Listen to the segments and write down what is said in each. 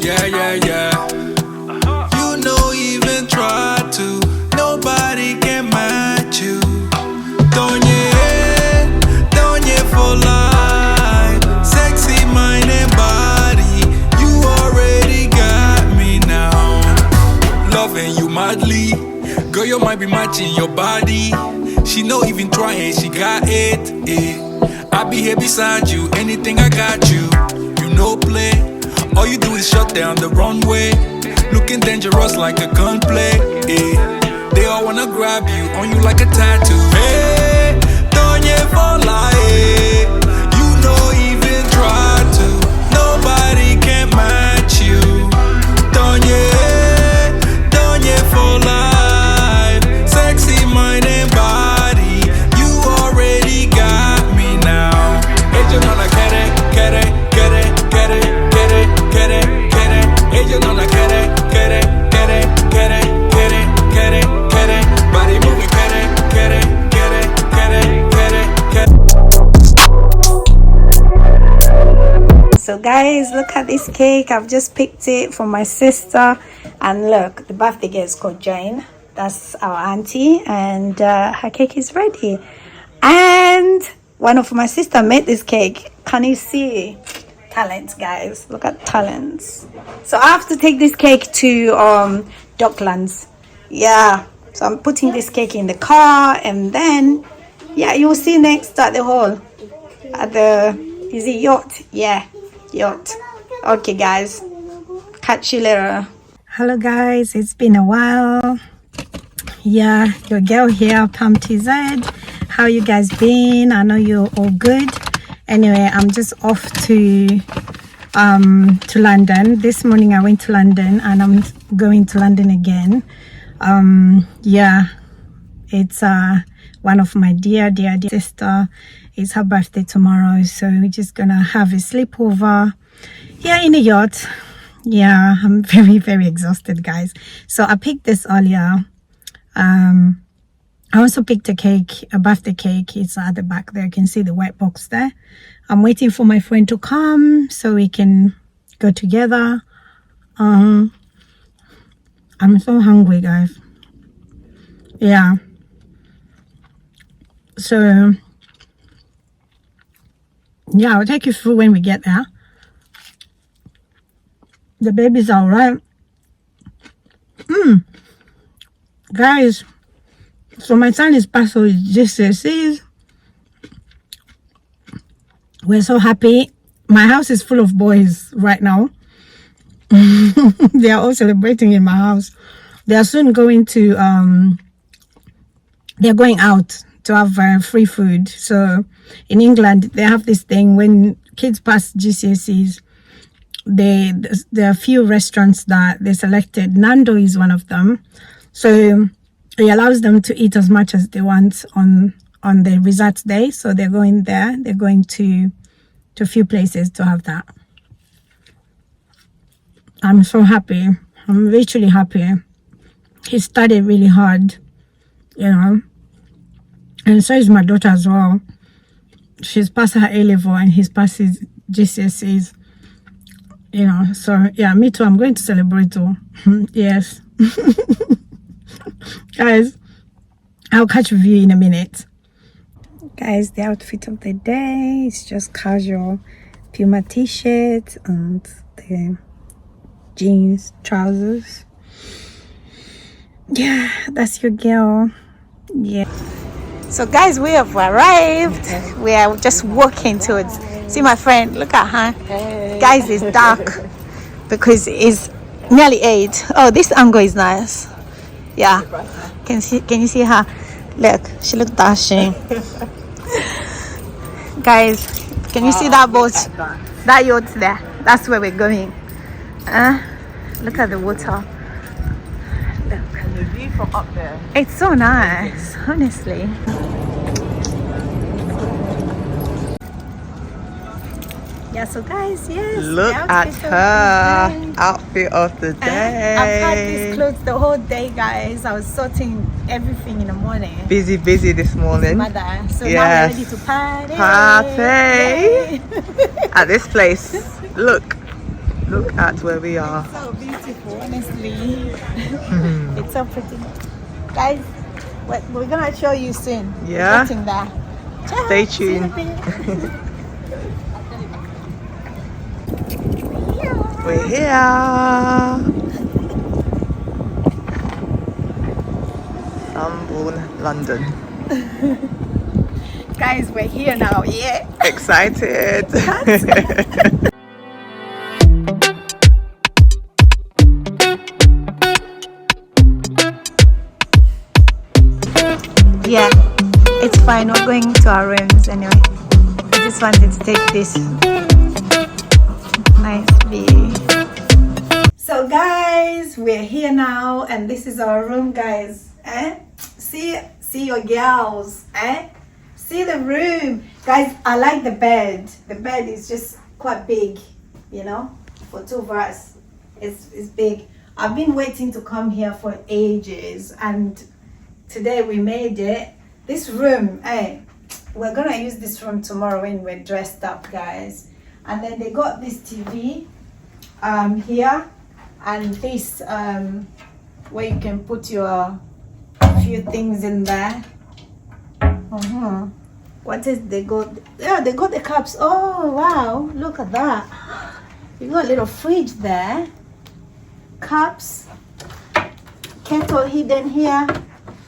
Yeah, yeah, yeah. You know, even try to. Nobody can match you. Don't you for life. Sexy mind and body. You already got me now. Loving you madly. Girl, you might be matching your body. She no even trying, she got it. I be here beside you, anything I got you. You no play. All you do is shut down the runway. Looking dangerous like a gunplay. They all wanna grab you, on you like a tattoo. Hey, don't you fall like you know even try to. Nobody can match you. Don't you fall like sexy mind and body. You already got me now. Ella no la quiere. Ella no la quiere. Body moving, quiere. So guys, look at this cake. I've just picked it for my sister, and look, the birthday girl is called Jane. That's our auntie, and her cake is ready. And one of my sister made this cake. Can you see? Talents, guys. Look at talents. So I have to take this cake to Docklands. Yeah. So I'm putting this cake in the car, and then yeah, you'll see next at the hall. At the is it yacht? Yeah, yacht. Okay, guys. Catch you later. Hello, guys. It's been a while. Yeah, your girl here, Pam TZ. How you guys been? I know you're all good. Anyway, I'm just off to London. This morning I went to London, and I'm going to London again. Yeah, it's one of my dear sister. It's her birthday tomorrow, so we're just gonna have a sleepover. Yeah, in a yacht. Yeah, I'm very exhausted, guys. So I picked this earlier. I also picked a cake, a birthday cake. It's at the back there. You can see the white box there. I'm waiting for my friend to come so we can go together. I'm so hungry, guys. Yeah. So, yeah, I'll take you through when we get there. The baby's all right. Guys, so my son is passed with GCSEs. We're so happy. My house is full of boys right now. They are all celebrating in my house. They are soon going to they're going out to have free food. So in England they have this thing when kids pass GCSEs. There are a few restaurants that they selected. Nando is one of them. So it allows them to eat as much as they want on the results day. So they're going there. They're going to a few places to have that. I'm so happy. I'm literally happy. He studied really hard, you know. And so is my daughter as well. She's passed her A-level and he's passed his GCSEs. You know, so yeah, me too. I'm going to celebrate too. Yes. Guys, I'll catch you in a minute. Guys, the outfit of the day is just casual Puma t-shirt and the jeans, trousers. Yeah, that's your girl. Yeah. So guys, we have arrived. We are just walking towards. See my friend, look at her. Hey. Guys, it's dark because it's nearly 8. Oh, this angle is nice. Yeah. Can you see her? Look, she looks dashing. Guys, can you see that boat? That yacht there. That's where we're going. Look at the water. Look. And the view from up there. It's so nice, honestly. Yeah, so guys, yes. Look at her outfit of the day. I've had these clothes the whole day, guys. I was sorting everything in the morning. Busy this morning. Mother. So now we're ready to party. At this place. Look. Look at where we are. So beautiful, honestly. It's so pretty. Guys, we're gonna show you soon. Yeah? We're getting there. Ciao. Stay See you tuned. in a bit. We're here. Sunborn London. Guys, we're here now. Yeah. Excited. Yeah, it's fine. We're going to our rooms anyway. I just wanted to take this nice view. So guys, we're here now, and this is our room, guys. See your girls. See the room, guys. I like the bed. The bed is just quite big, you know, for two of us. It's big. I've been waiting to come here for ages, and today we made it. This room, we're gonna use this room tomorrow when we're dressed up, guys. And then they got this TV here, and this where you can put your few things in there. What is they got? Yeah, they got the cups. Oh wow, look at that. You got a little fridge there. Cups, kettle hidden here.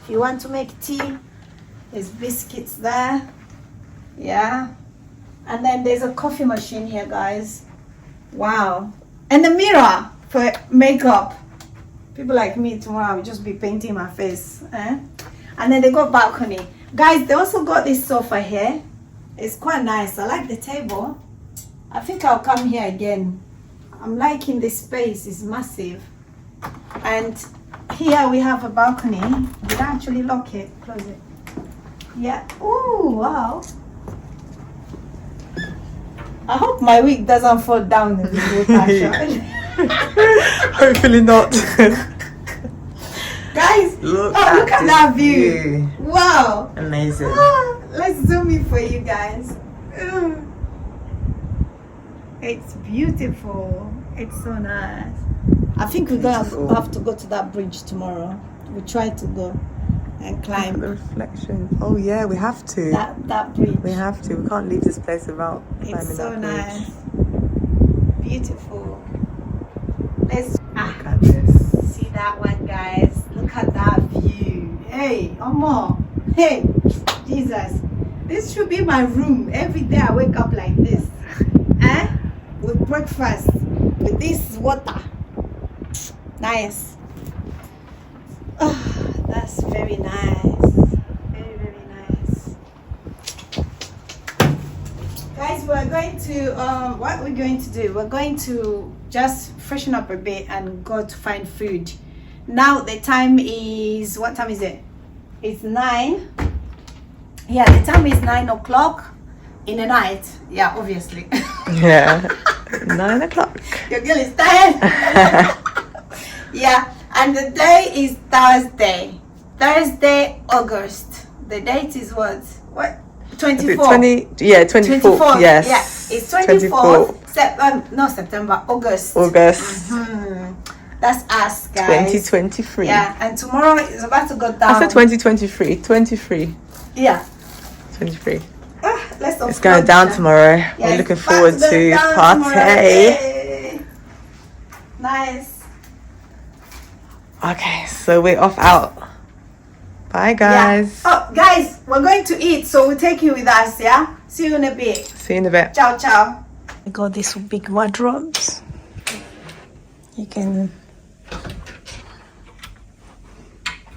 If you want to make tea, there's biscuits there. Yeah. And then there's a coffee machine here, guys. Wow. And the mirror for makeup. People like me tomorrow will just be painting my face. And then they got balcony. Guys, they also got this sofa here. It's quite nice. I like the table. I think I'll come here again. I'm liking this space. It's massive. And here we have a balcony. Did I actually lock it? Close it. Yeah. Oh, wow. I hope my wig doesn't fall down in the water. Hopefully not. Guys, look at that view. Wow. Amazing. Let's zoom in for you guys. It's beautiful. It's so nice. I think we're gonna have to go to that bridge tomorrow. We try to go and climb the reflection. Oh yeah, we have to. That bridge. We have to. We can't leave this place without climbing It's so that bridge. nice. Beautiful. Let's Look at this. see that one, guys. Look at that view. Hey, Omo. Hey, Jesus. This should be my room. Every day I wake up like this. With breakfast. With this water. Nice. Oh, that's very nice. Very, very nice. Guys, we're going to, what we're going to do, we're going to just freshen up a bit and go to find food. Now the time is, what time is it? It's 9. Yeah, the time is 9 o'clock in the night. Yeah, obviously. Yeah. 9 o'clock. Your girl is tired. Yeah, and the day is Thursday. Thursday, August. The date is what? What? 24. 24th. Yes. Yeah, it's 24th. No, September. August. That's us, guys. 2023. Yeah, and tomorrow is about to go down. I said 2023. 23. Yeah. 23. Let's It's going down tomorrow. Yeah, We're looking it's forward about to go down party. tomorrow. Yay. Nice. Okay, so we're off out. Bye, guys. Yeah. Oh, guys, we're going to eat, so we'll take you with us, yeah? See you in a bit. See you in a bit. Ciao, ciao. I got these big wardrobes. You can...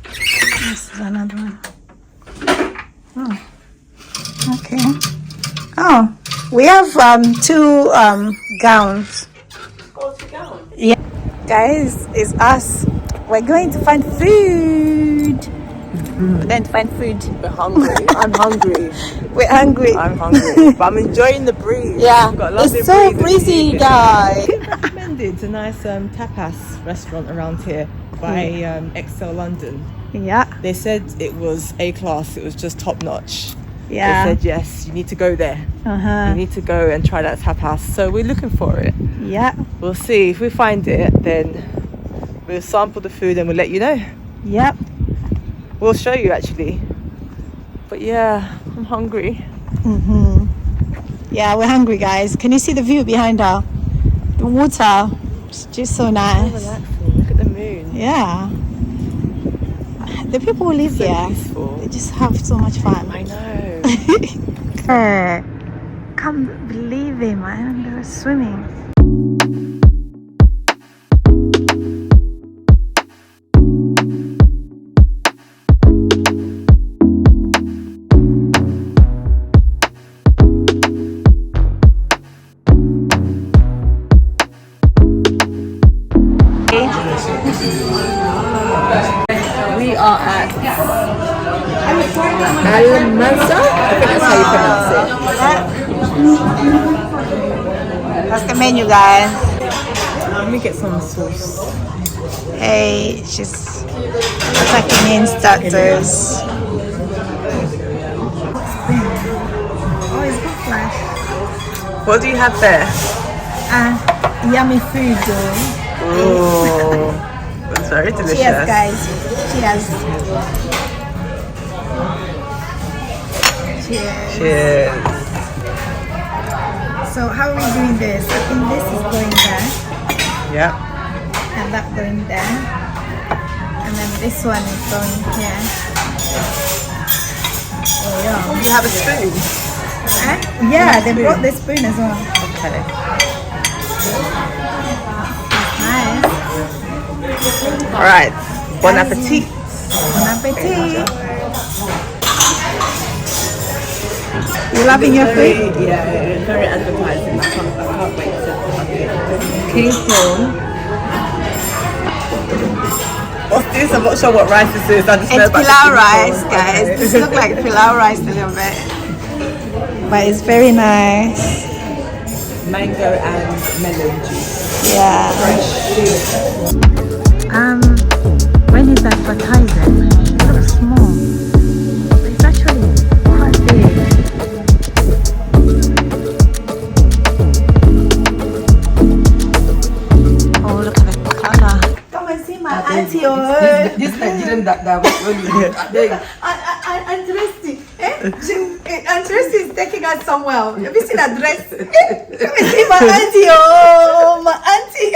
This is another one. Oh. Okay. Oh, we have 2 gowns. Yeah. Guys, it's us. We're going to find food. We're going to find food. We're hungry. I'm hungry. We're hungry. I'm hungry. But I'm enjoying the breeze. Yeah, We've got a lovely it's so breeze breezy, this guys. evening. Recommended a nice tapas restaurant around here by XL London. Yeah. They said it was A class. It was just top notch. Yeah. They said, yes, you need to go there. Uh-huh. You need to go and try that tapas. So we're looking for it. Yeah. We'll see. If we find it, then we'll sample the food and we'll let you know. Yep. We'll show you actually. But yeah, I'm hungry. Yeah, we're hungry, guys. Can you see the view behind her? The water. It's just so nice. Relaxing. Look at the moon. Yeah. The people who live So here, peaceful. they just have so much fun. I know. Can't believe it, man. They were swimming. We are at Almanza. I think that's how you pronounce it. That's the menu, guys. Let me get some sauce. Hey, she's packing in starters. Oh, it's good flash. What do you have there? Yummy food, though. Oh, that's very delicious. Cheers, guys. Cheers. Cheers. Cheers. So how are we doing this? I think this is going there, Yeah. and that going there, and then this one is going here. Oh yeah. You have a spoon. Yeah, they brought the spoon as well. Okay. Nice. All right. Bon appetit. Bon appetit. You loving your food? Yeah, very advertising. I can't wait to have it. King prawn. What's this? I'm not sure what rice this is. I just know It's about pilau the king rice, prawn. guys. Okay. This looks like pilau rice a little bit, but it's very nice. Mango and melon juice. Yeah. Fresh. When it's advertising, it looks small, but it's actually quite big. Oh, look at the color. Come and see my auntie. This Nigerian that was really Interesting. Interesting is taking us somewhere. Have you seen that dress? Come and see my auntie. Oh, my auntie.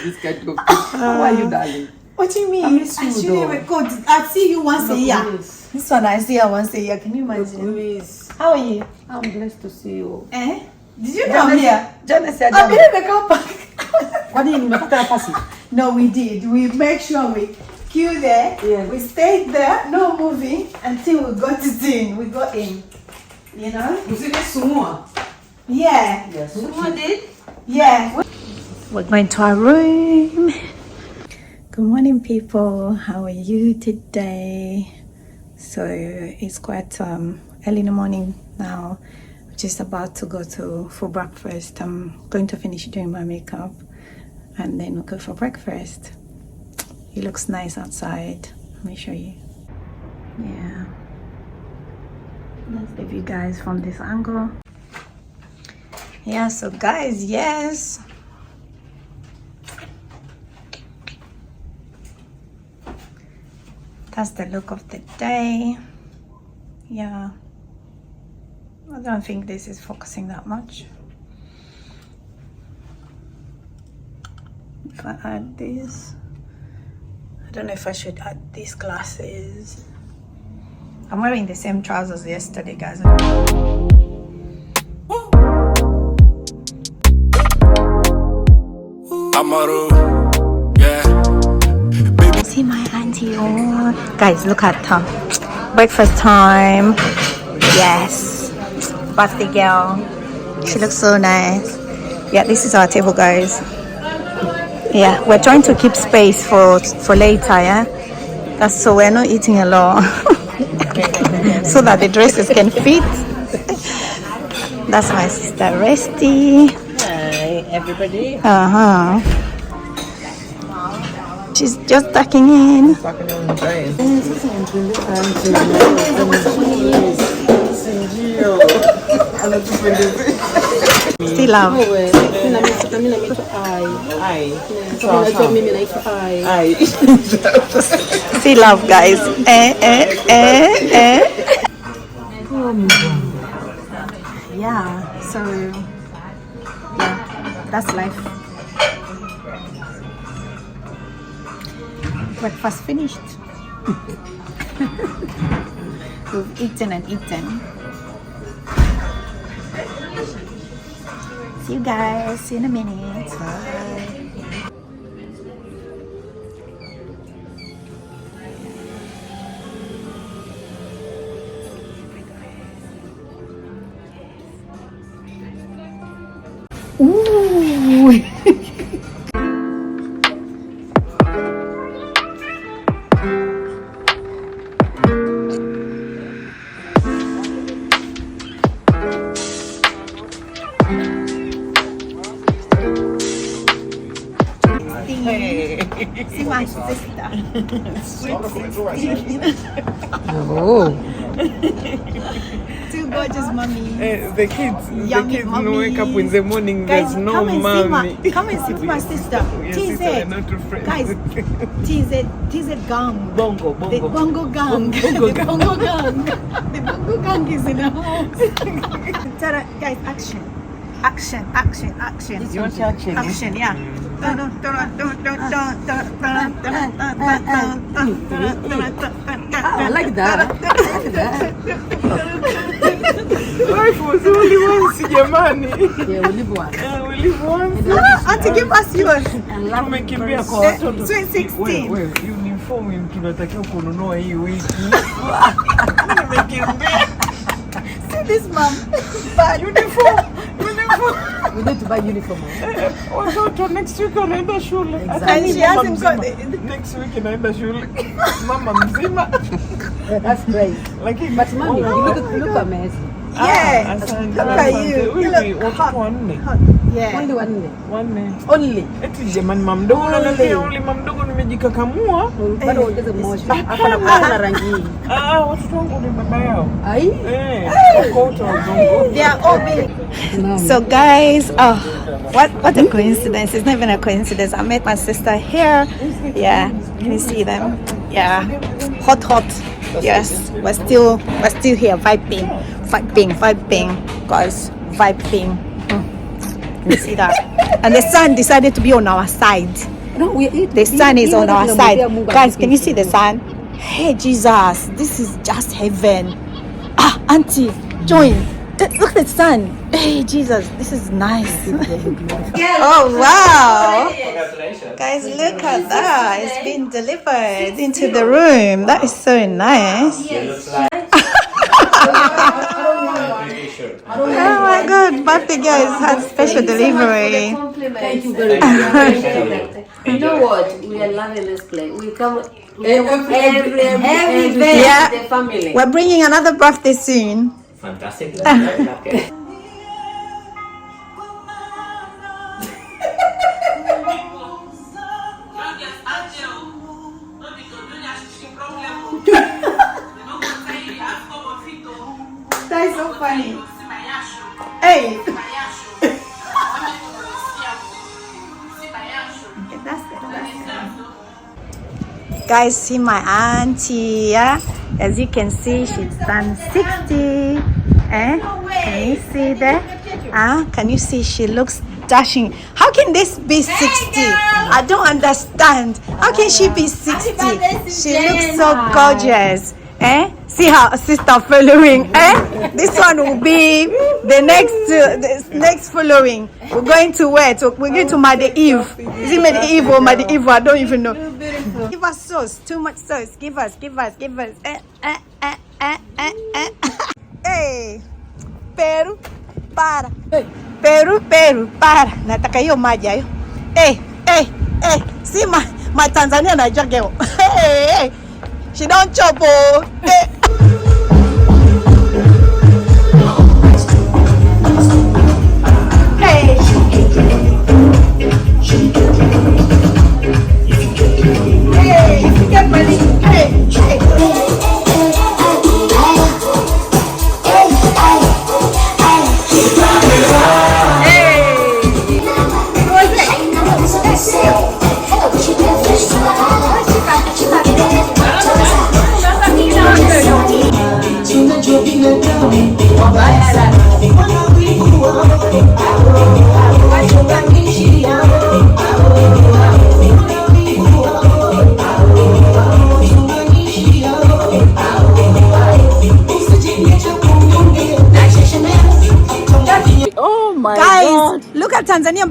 this kind of How are you, darling? What do you mean? I miss you, Actually, though. record. I see you once a year. Please. This one I see her once a year. Can you imagine? Please. How are you? I'm blessed to see you. Eh? Did you come here? Jana said, I've been in the car park. what do you mean? No, we did. We make sure we queue there. Yeah. We stayed there, no moving, until we got it in. We got in. You know? Was it Sumua? Yeah. Yes. Sumua did? Yeah. We're going to our room. Good morning, people. How are you today? So it's quite early in the morning now. Just about to go for breakfast. I'm going to finish doing my makeup and then we'll go for breakfast. It looks nice outside. Let me show you. Yeah. Let's give you guys from this angle. Yeah, so guys, yes. That's the look of the day. Yeah. I don't think this is focusing that much. If I add this, I don't know if I should add these glasses. I'm wearing the same trousers yesterday, guys. Amaru, yeah. Baby. See my auntie. Oh. Guys, look at her. Breakfast time. Yes. Birthday girl. She looks so nice. Yeah, this is our table, guys. Yeah, we're trying to keep space for later, yeah? That's so we're not eating a lot. So that the dresses can fit. That's my sister Resty. Hi, everybody. She's just tucking in. Still love. Still love, guys. Yeah, so yeah, that's life. Breakfast finished. We've eaten and eaten. See you guys in a minute. Bye. Ooh. See my sister. Oh. Two gorgeous mummies. The kids Mommy. wake up in the morning. Guys, There's no come and see mommy. come and see my sister. TZ. Guys, TZ gang. Bongo. The bongo gang. Bongo The gang. bongo gang. The bongo gang is in the house. Tara, guys, action. You want action? Action, yeah. I like that. Life was only once, jamani. Yeah, we live one. We live once. Auntie, give us yours. Tumekimbia kwa watoto. Sweet 16. Wewe, uniform tunatakiwa kununua hii wiki. Nimekimbia. See this mom. Uniform. We need to buy uniform. Watoto next week wanaenda shule. And she hasn't got Next week inaenda shule. Mama mzima. That's great. Lakini But mommy, you look amazing. Yeah. Asante. Look at you. You look watoto wanne. Yeah. Only one. Wanne. Only. Eti jamani mamdogo unaniambia uli mamdogo nimejikakamua. Bado ongeze mmoja. Hapana rangi hii. Watoto wangu ni baba yao. Ai. Wako wote wazungu. They are all big. So guys, what a coincidence. It's not even a coincidence. I met my sister here. Yeah, can you see them? Yeah, hot. Yes, we're still here vibing, guys, vibing. Can you see that? And the sun decided to be on our side. No, The sun is on our side. Guys, can you see the sun? Hey Jesus, this is just heaven. Auntie, join. Look at the sun. Hey Jesus, this is nice. Oh wow. Guys, look at that. It's been delivered into the room. That is so nice. Oh my god, birthday guys had special delivery. Thank you very much. You know what? We are loving this place. We come every day Yeah. with the family. We're bringing another birthday soon. Fantastic. That is so funny. Hey. Guys, see my auntie. Yeah? As you can see, she's done 60. Can you see that? Can you see she looks dashing? How can this be 60? I don't understand. How can she be 60? She looks so gorgeous. See her sister following. This one will be the next following. We're going to where? We're going to Mother Eve. Is it Mother Eve or Mother Eve? I don't even know. Give us sauce. Too much sauce. Give us. Hey, Peru, para. Peru, para. Nataka hiyo maji hayo. See my Tanzania na girl. Hey. She don't chop. Hey.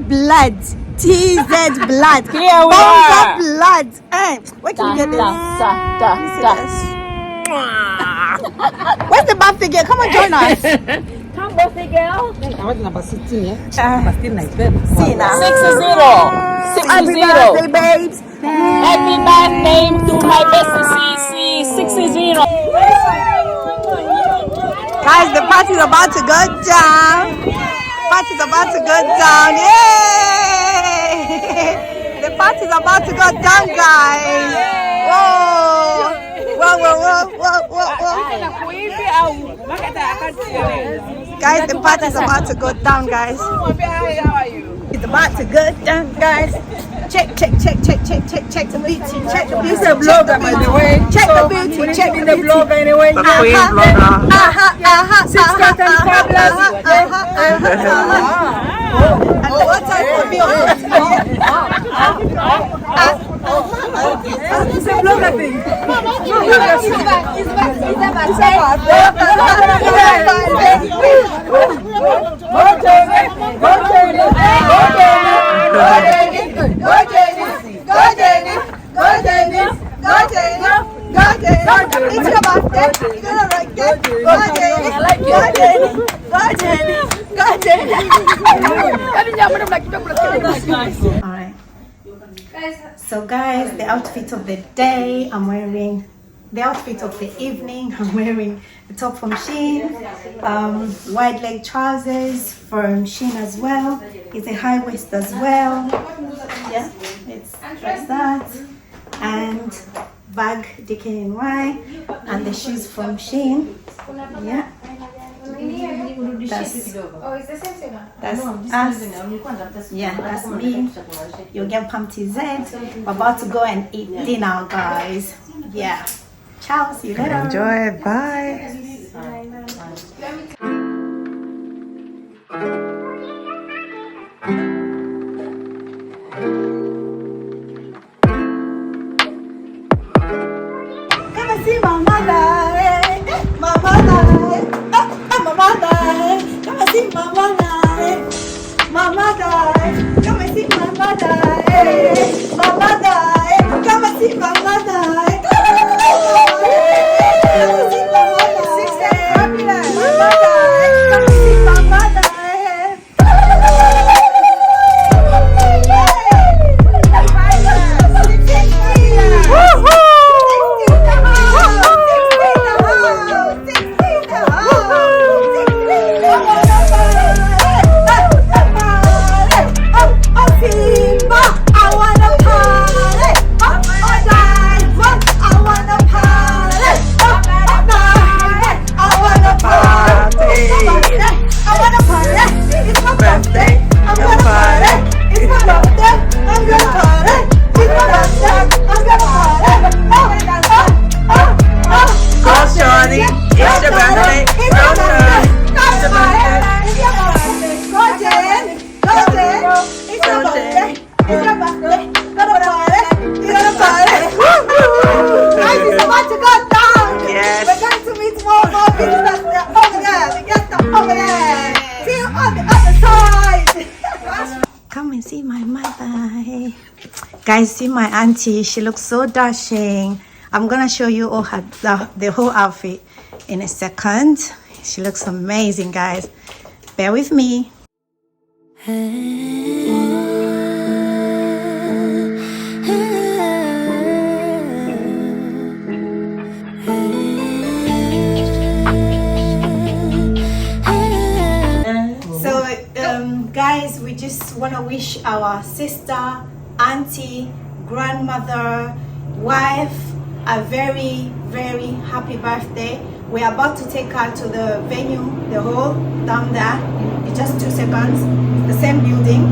blood. TZ blood. Here we Bonga are. blood. Hey, where can you get this? Where's the birthday girl? Come on, join us. Come, birthday girl. See now. 60. Happy birthday, babes. Happy birthday to my bestie CC 60. Guys, the party's about to go down. Party's about to go down. Yay! The party's about to go down, guys. Whoa! Whoa, whoa, whoa, whoa, whoa, whoa. Guys, the party's about to go down, guys. It's about to go down, guys. Check the beauty. Check the beauty. Check the blogger, by the way. Check the beauty. Check the blogger anyway. The queen blogger. And what type of it's a blogger thing. Alright. So guys, the outfit of the day, I'm wearing the outfit of the evening. I'm wearing the top from Shein, wide leg trousers from Shein as well. It's a high waist as well. Yeah, it's like that. And bag DKNY and the shoes from Shein. Yeah. That's us. Yeah, that's me. You'll get Pumpty Z. We're about to go and eat dinner, guys. Yeah. Ciao. See you later. Enjoy. Bye. Come and see my mother. My mother. My mother. Come and see my mother. My mother. Come and see my mother. My mother. Come and see my mother. Come and see my mother. Guys, see my auntie. She looks so dashing. I'm gonna show you all the whole outfit in a second. She looks amazing, guys. Bear with me. Guys, we just want to wish our sister, auntie, grandmother, wife a very, very happy birthday. We're about to take her to the venue, the hall down there in just 2 seconds, the same building,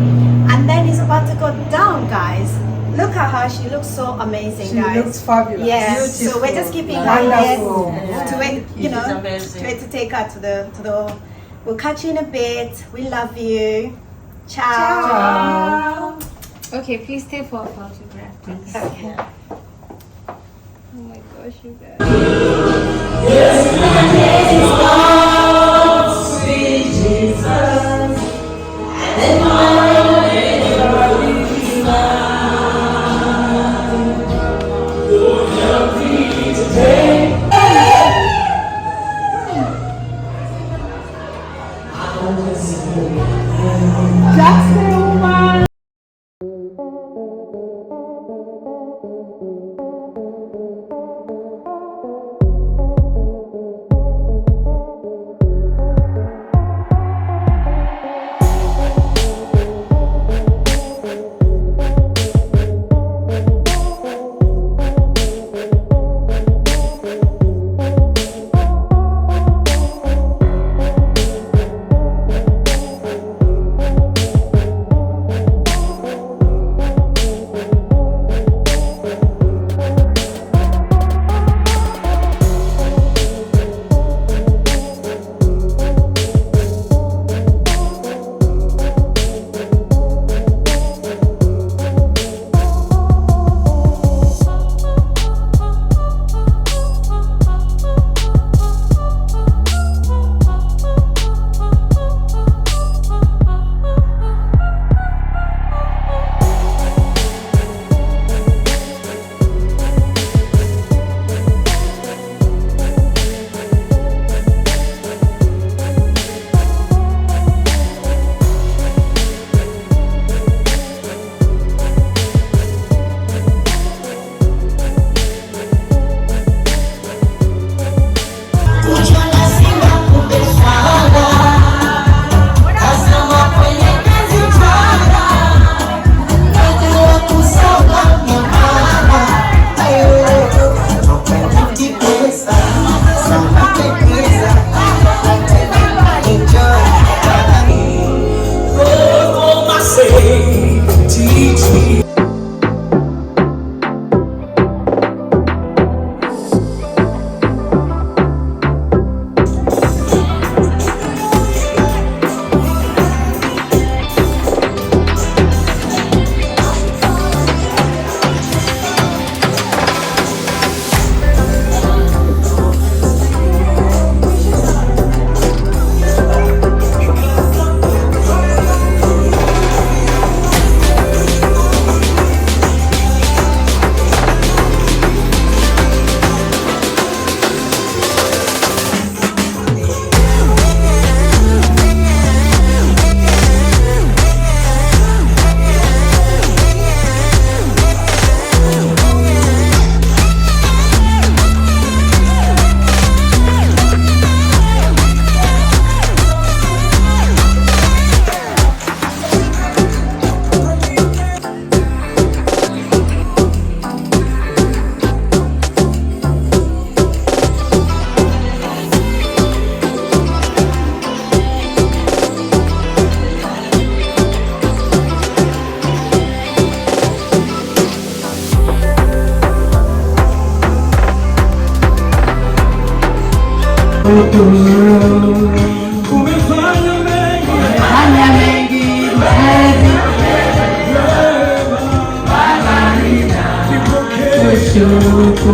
and then it's about to go down, guys. Look at her, she looks so amazing, guys. She looks fabulous. Yeah, beautiful. so we're just keeping her here Wonderful. to wait, to take her to the hall. We'll catch you in a bit. We love you. Ciao. Okay, please stay for a photograph, please. Okay. Oh my gosh, you guys. Sweet Jesus, and my umefanya mengi, Hanya mengi mengi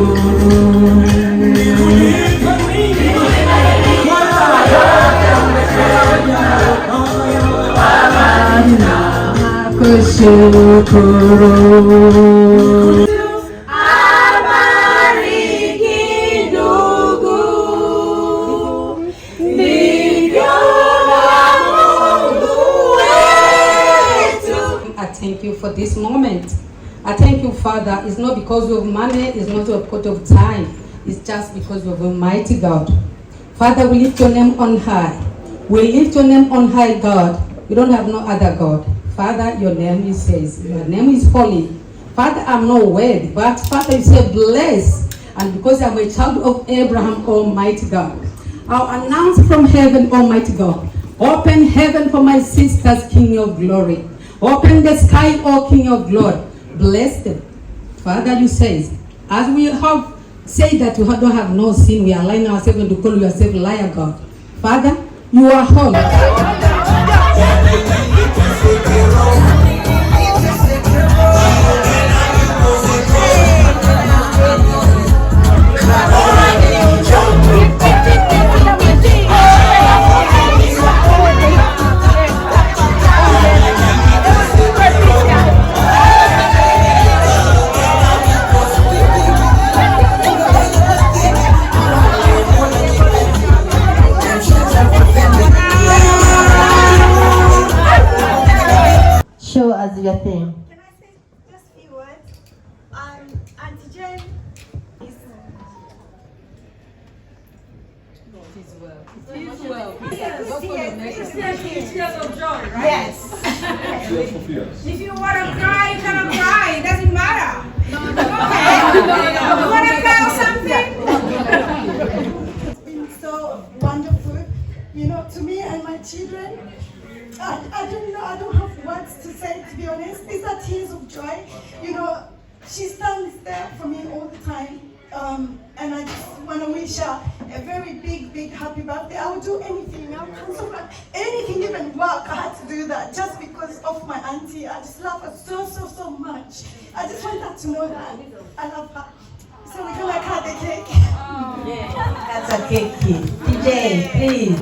kushukuru. nipa nini? Kushukuru. Abariki ndugu, ndivyo Mungu wetu. I thank you for this moment. I thank you, Father. It's not because of money, it's not because of time. It's just because of Almighty God. Father, we lift your name on high. We lift your name on high, God. We don't have no other God. Father, your name is says, your name is holy. Father, I'm not worthy, but Father, you say bless. And because I'm a child of Abraham, Almighty God, I'll announce from heaven, Almighty God, open heaven for my sisters, King of glory. Open the sky, O King of glory. Bless them. Father, you say, as we have said that we don't have no sin, we align ourselves and to call yourself liar, God. Father, you are holy. Show us your thing. Can I say just a few words? Auntie Jane is... Yes. If you want to cry, you can cry. It doesn't matter. Okay. You want to cry or something? It's been so wonderful, you know, to me and my children. I don't know, I don't have words to say, to be honest. These are tears of joy. You know, she stands there for me all the time. And I just want to wish her a very big happy birthday. I would do anything. I would cancel anything, even work. I had to do that just because of my auntie. I just love her so much. I just want her to know that I love her. So we're gonna cut the cake. That's a cake. DJ, please.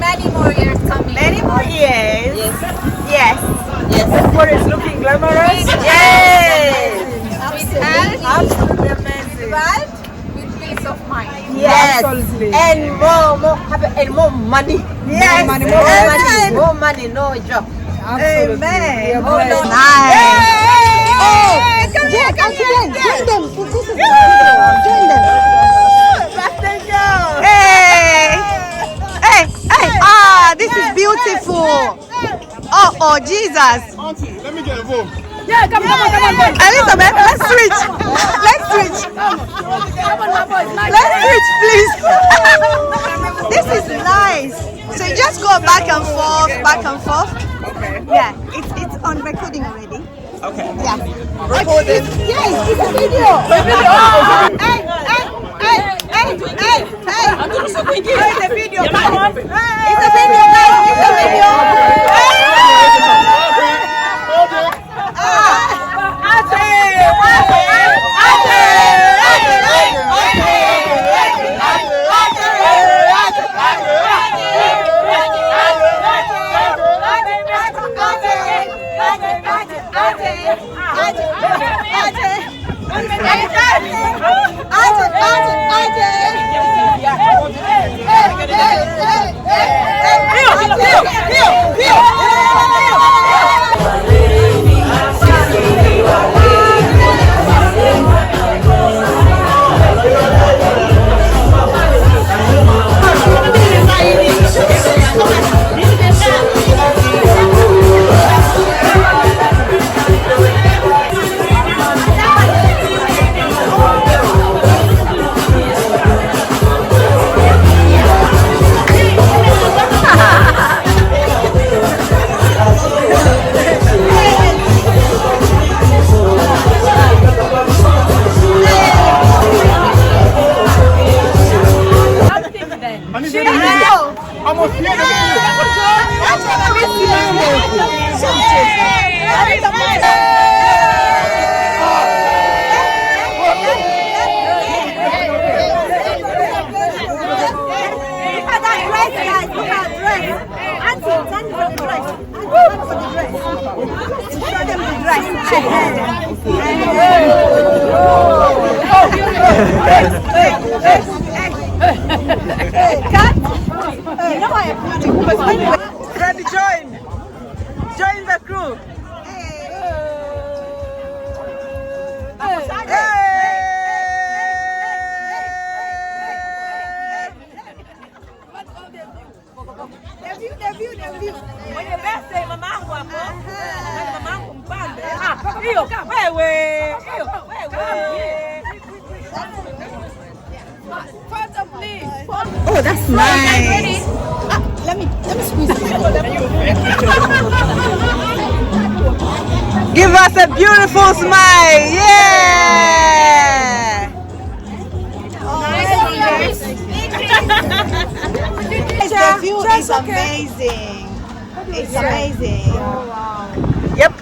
Many more years coming. Many more years. Yes. Yes. This one is looking glamorous. Yes. Absolutely amazing. But with peace of mind. Yes. Absolutely. And more money. Yes. More money, no job. Absolutely. Amen. Oh, no. Nice. Come here. Join them. Join them. Hey. This is beautiful. Oh, Jesus. Auntie, let me get involved. Yeah, come on. Elizabeth, let's switch. Let's switch, please. This is nice. So you just go back and forth. Okay. Yeah, it's on recording already. Okay. Yeah. Recording. Yes, it's a video. Hey. I'm doing something here. It's a video. Come on. It's a video, guys. It's a video. Ready, join the crew. The view. Mwenye birthday mamangu hapo. Mamangu mpambe. Hiyo wewe. Photo please. Oh, that's nice. Let me squeeze it. Give us a beautiful smile. Yeah. The view is amazing. It's amazing. Oh, wow. Yep.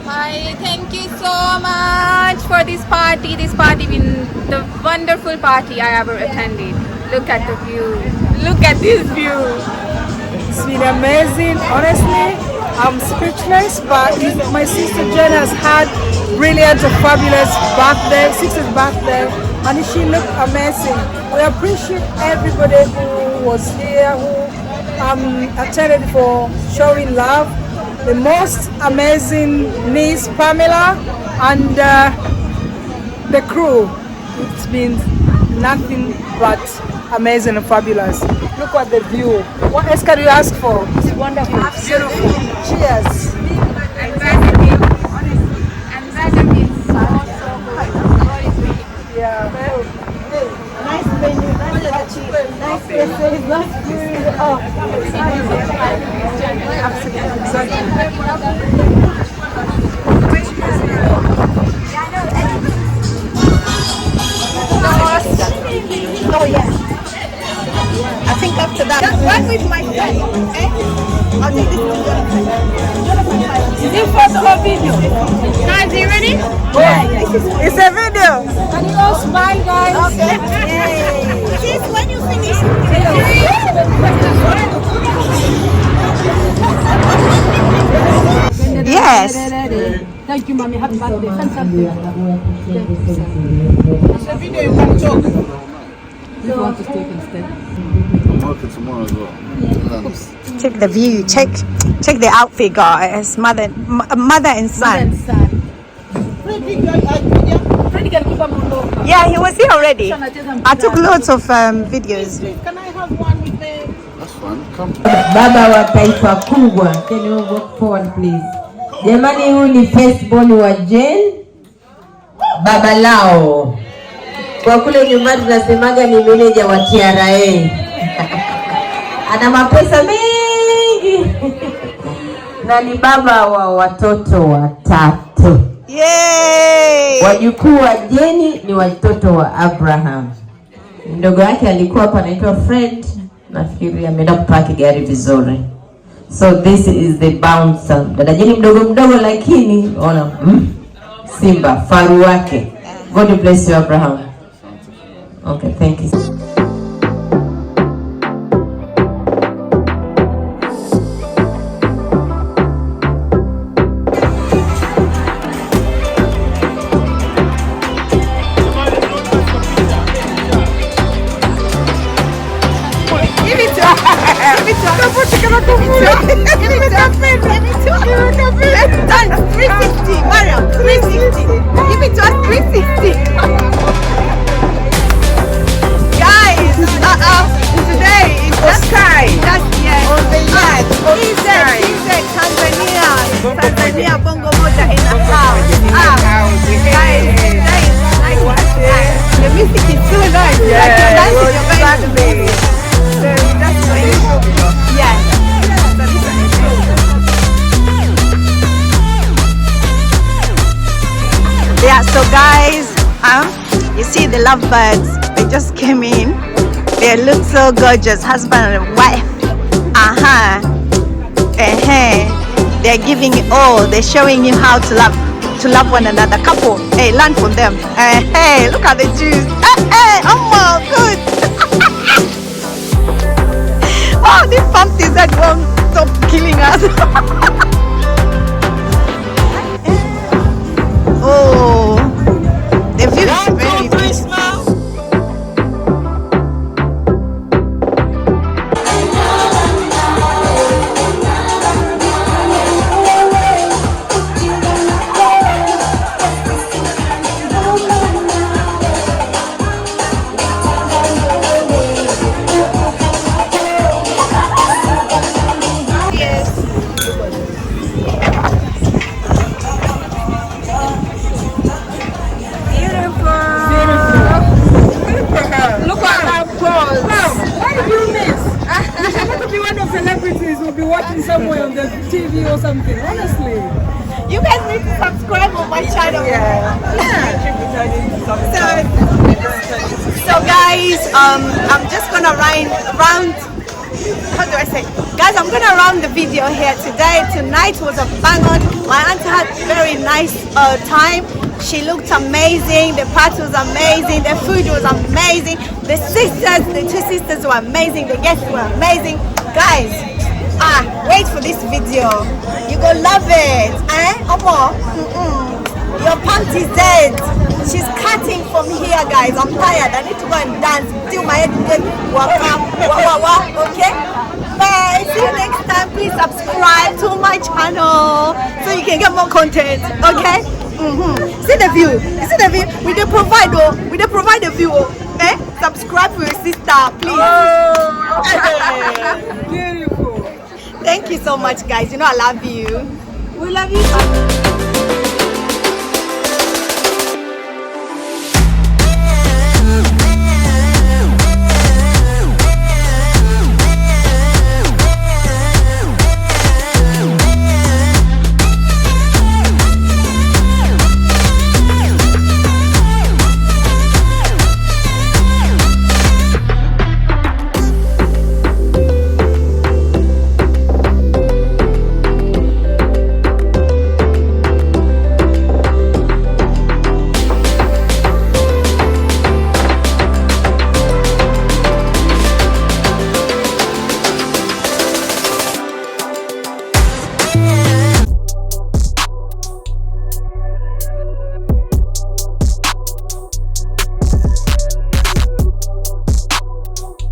Hi, thank you so much for this party. This party been the wonderful party I ever attended. Look at the view. Look at this view. It's been amazing. Honestly, I'm speechless, but my sister Jen has had brilliant and fabulous birthday, 60th birthday, and she looked amazing. We appreciate everybody who was here, who attended for showing love. The most amazing niece Pamela and the crew. It's been nothing but amazing and fabulous. Look at the view. What else can you ask for? It's wonderful. Beautiful. Cheers. Yeah. Nice venue. Nice places, nice food. Oh, oh yeah. I think after that, just one with my friend. Eh? I'll take this to Jonathan. Is it photo or video? Guys, are you ready? Yeah, It's a video. Can you all smile, guys? Okay. Yay. This when you finish. Yes. Thank you, mommy. Happy birthday. Fantastic. It's a video, you can talk. You want to take instead? I'm working tomorrow as well. Check the view. Check the outfit, guys. Mother and son. Yeah, he was here already. I took lots of videos. Can I have one with the... That's fine. Come. Baba wa taifa kubwa. Can you walk forward please? Jamani, huyu ni firstborn wa Jane, baba lao. Kwa kule nyumbani tunasemaga ni manager wa TRA. Ana mapesa mengi. Na ni baba wa watoto watatu. Yay! Wajukuu wa Jane ni watoto wa Abraham. Mdogo wake alikuwa hapa anaitwa Fred. Nafikiri ameenda kupaki gari vizuri. So this is the bouncer. Dada Jane mdogo lakini ona simba faru wake. God bless you Abraham. Okay, thank you. Yeah, so guys, you see the lovebirds, they just came in. They look so gorgeous, husband and wife. They're giving it all. They're showing you how to love one another. Couple, hey, learn from them. Hey, look at the Jews. Hey, oh my good. Oh, this pumpkins that won't stop killing us. Oh, the view is very beautiful. Celebrities will be watching somewhere on the TV or something. Honestly, You guys need to subscribe on my channel. So guys, I'm just gonna round. How do I say? Guys, I'm gonna round the video here today. Tonight was a bang on. My auntie had a very nice time. She looked amazing. The party was amazing. The food was amazing. The two sisters were amazing. The guests were amazing. Guys, wait for this video. You go love it. Your panty's dead. She's cutting from here, guys. I'm tired. I need to go and dance till my head gets okay? Bye. See you next time. Please subscribe to my channel so you can get more content. Okay? See the view. You see the view? We don't provide the view. Subscribe for your sister, please. beautiful. Thank you so much, guys. You know I love you. We love you too.